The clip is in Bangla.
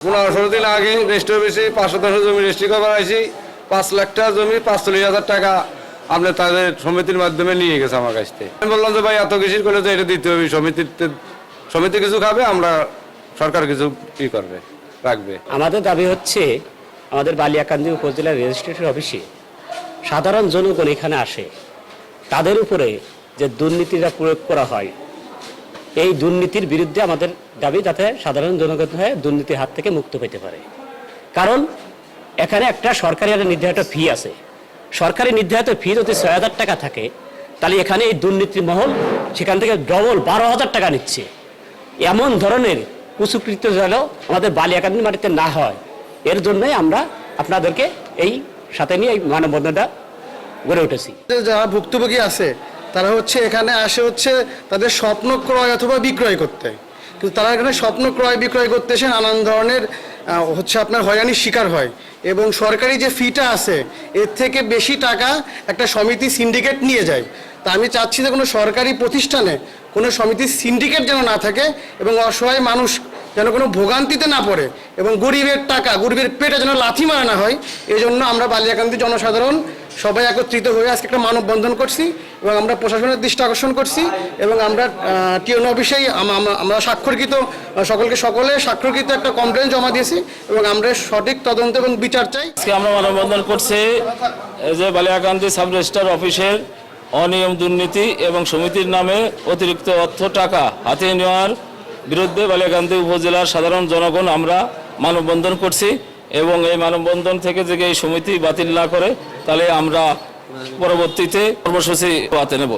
15-16 দিন আগে রেজিস্ট্রি অফিসে 510 জমি রেজিস্ট্রি করা হয়েছে। 5 লাখ টাকা জমি 45,000 টাকা আপনি তাদের সমিতির মাধ্যমে নিয়ে গেছে আমার কাছ থেকে। আমি বললাম যে ভাই এত কিসের করলে তো এটা দিতে হবে, সমিতি কিছু খাবে, আমরা সরকার কিছু কি করবে রাখবে। আমাদের দাবি হচ্ছে আমাদের বালিয়াকান্দি উপজেলা রেজিস্ট্রেশন অফিসে সাধারণ জনগণ এখানে আসে, তাদের উপরে যে দুর্নীতিটা প্রয়োগ করা হয়, এই দুর্নীতির বিরুদ্ধে আমাদের দাবি যাতে সাধারণ জনগণ হয়ে দুর্নীতির হাত থেকে মুক্ত পেতে পারে। কারণ এখানে একটা সরকারি একটা নির্ধারিত ফি আছে, সরকারি নির্ধারিত ফি যদি 6,000 টাকা থাকে, তাহলে এখানে এই দুর্নীতির মহল সেখান থেকে ডবল 12,000 টাকা নিচ্ছে। এমন ধরনের কুচক্রিত যেন আমাদের বালিয়াকান্দি মাটিতে না হয়, এর জন্যই আমরা আপনাদেরকে এই সাথে নিয়ে এই মানববন্ধনটা গড়ে উঠেছি। যারা ভুক্তভোগী আছে তারা এখানে আসে তাদের স্বপ্ন ক্রয় অথবা বিক্রয় করতে, কিন্তু তারা এখানে স্বপ্ন ক্রয় বিক্রয় করতে এসে নানান ধরনের আপনার হয়রানির শিকার হয়, এবং সরকারি যে ফিটা আছে এর থেকে বেশি টাকা একটা সমিতি সিন্ডিকেট নিয়ে যায়। তা আমি চাচ্ছি যে কোনো সরকারি প্রতিষ্ঠানে কোনো সমিতির সিন্ডিকেট যেন না থাকে, এবং অসহায় মানুষ যেন কোনো ভোগান্তিতে না পড়ে, এবং গরিবের টাকা গরিবের পেটে যেন লাথি মারা না হয়। এই জন্য আমরা বালিয়াকান্দি জনসাধারণ সবাই একত্রিত হয়ে আজকে একটা মানববন্ধন করছি, এবং আমরা প্রশাসনের দৃষ্টি আকর্ষণ করছি, এবং আমরা টিএন অফিসেই আমরা সকলে স্বাক্ষরকৃত একটা কমপ্লেন জমা দিয়েছি, এবং আমরা সঠিক তদন্ত এবং বিচার চাই। আজকে আমরা মানববন্ধন করছি যে বালিয়াকান্দি সাব রেজিস্ট্রার অফিসের অনিয়ম, দুর্নীতি এবং সমিতির নামে অতিরিক্ত অর্থ টাকা হাতিয়ে নেওয়ার বিরুদ্ধে বালিয়াকান্দি উপজেলার সাধারণ জনগণ আমরা মানববন্ধন করছি, এবং এই মানববন্ধন থেকে যদি এই সমিতি বাতিল না করে তাহলে আমরা পরবর্তীতে কর্মসূচি হাতে নেব।